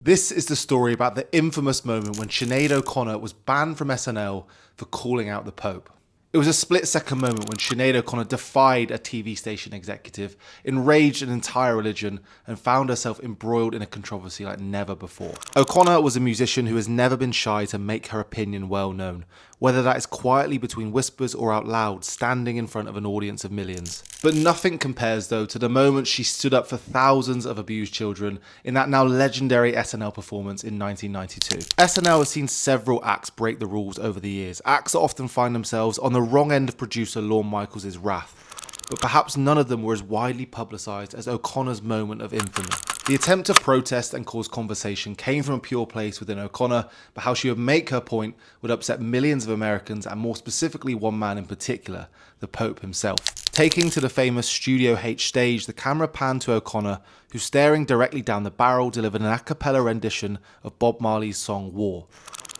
This is the story about the infamous moment when Sinéad O'Connor was banned from SNL for calling out the Pope. It was a split-second moment when Sinéad O'Connor defied a TV station executive, enraged an entire religion, and found herself embroiled in a controversy like never before. O'Connor was a musician who has never been shy to make her opinion well known, whether that is quietly between whispers or out loud, standing in front of an audience of millions. But nothing compares though to the moment she stood up for thousands of abused children in that now legendary SNL performance in 1992. SNL has seen several acts break the rules over the years, acts that often find themselves on the wrong end of producer Lorne Michaels' wrath. But perhaps none of them were as widely publicised as O'Connor's moment of infamy. The attempt to protest and cause conversation came from a pure place within O'Connor, but how she would make her point would upset millions of Americans, and more specifically one man in particular, the Pope himself. Taking to the famous Studio H stage, the camera panned to O'Connor, who, staring directly down the barrel, delivered an a cappella rendition of Bob Marley's song War.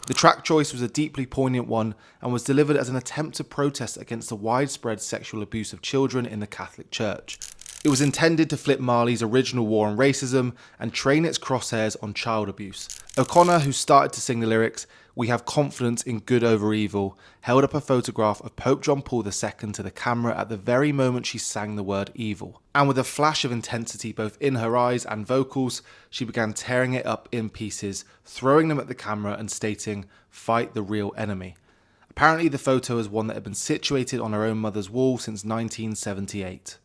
The track choice was a deeply poignant one and was delivered as an attempt to protest against the widespread sexual abuse of children in the Catholic Church. It was intended to flip Marley's original war on racism and train its crosshairs on child abuse. O'Connor, who started to sing the lyrics, "We have confidence in good over evil," held up a photograph of Pope John Paul II to the camera at the very moment she sang the word evil. And with a flash of intensity both in her eyes and vocals, she began tearing it up in pieces, throwing them at the camera and stating, "Fight the real enemy." Apparently the photo is one that had been situated on her own mother's wall since 1978.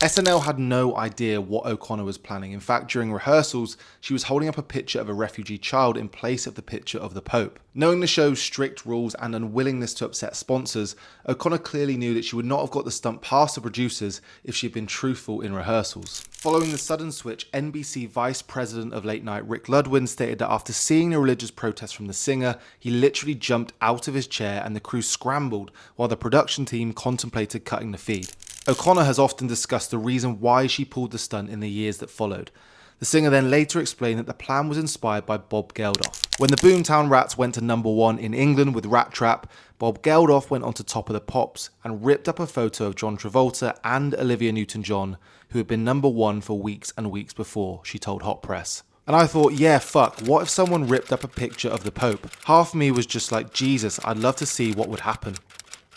SNL had no idea what O'Connor was planning. In fact, during rehearsals, she was holding up a picture of a refugee child in place of the picture of the Pope. Knowing the show's strict rules and unwillingness to upset sponsors, O'Connor clearly knew that she would not have got the stunt past the producers if she had been truthful in rehearsals. Following the sudden switch, NBC Vice President of Late Night Rick Ludwin stated that after seeing the religious protest from the singer, he literally jumped out of his chair and the crew scrambled while the production team contemplated cutting the feed. O'Connor has often discussed the reason why she pulled the stunt in the years that followed. The singer then later explained that the plan was inspired by Bob Geldof. When the Boomtown Rats went to #1 in England with Rat Trap, Bob Geldof went on to Top of the Pops and ripped up a photo of John Travolta and Olivia Newton-John, who had been #1 for weeks and weeks before, she told Hot Press. And I thought, yeah, fuck, what if someone ripped up a picture of the Pope? Half of me was just like, Jesus, I'd love to see what would happen.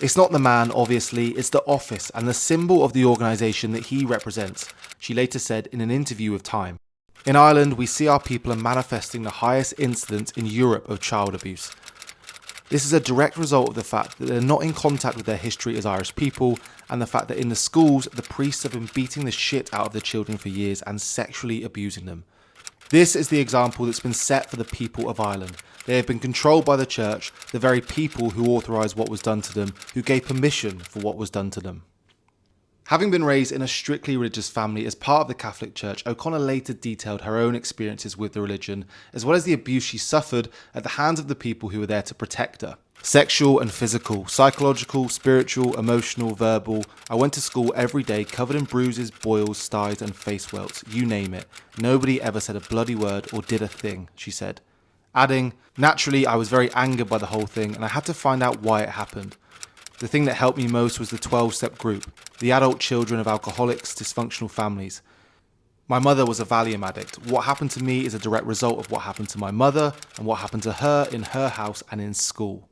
It's not the man, obviously, it's the office and the symbol of the organisation that he represents, she later said in an interview with Time. In Ireland, we see our people are manifesting the highest incidence in Europe of child abuse. This is a direct result of the fact that they're not in contact with their history as Irish people, and the fact that in the schools, the priests have been beating the shit out of the children for years and sexually abusing them. This is the example that's been set for the people of Ireland. They have been controlled by the church, the very people who authorised what was done to them, who gave permission for what was done to them. Having been raised in a strictly religious family as part of the Catholic Church, O'Connor later detailed her own experiences with the religion, as well as the abuse she suffered at the hands of the people who were there to protect her. Sexual and physical, psychological, spiritual, emotional, verbal. I went to school every day covered in bruises, boils, styes and face welts, you name it. Nobody ever said a bloody word or did a thing, she said. Adding, naturally I was very angered by the whole thing and I had to find out why it happened. The thing that helped me most was the 12-step group, the adult children of alcoholics, dysfunctional families. My mother was a Valium addict. What happened to me is a direct result of what happened to my mother and what happened to her in her house and in school.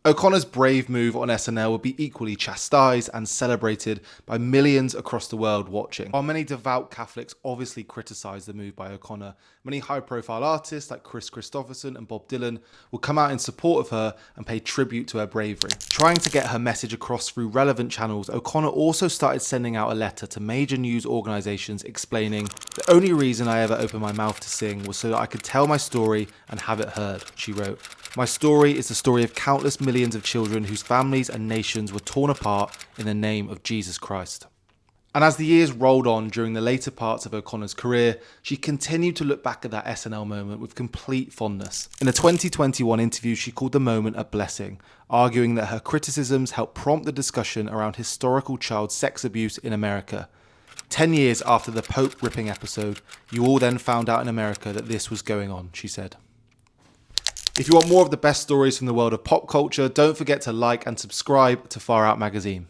O'Connor's brave move on SNL would be equally chastised and celebrated by millions across the world watching. While many devout Catholics obviously criticised the move by O'Connor, many high-profile artists like Chris Christopherson and Bob Dylan will come out in support of her and pay tribute to her bravery. Trying to get her message across through relevant channels, O'Connor also started sending out a letter to major news organisations explaining, "The only reason I ever opened my mouth to sing was so that I could tell my story and have it heard," she wrote. "My story is the story of countless millions of children whose families and nations were torn apart in the name of Jesus Christ." And as the years rolled on during the later parts of O'Connor's career, she continued to look back at that SNL moment with complete fondness. In a 2021 interview, she called the moment a blessing, arguing that her criticisms helped prompt the discussion around historical child sex abuse in America. 10 years after the Pope ripping episode, you all then found out in America that this was going on, she said. If you want more of the best stories from the world of pop culture, don't forget to like and subscribe to Far Out Magazine.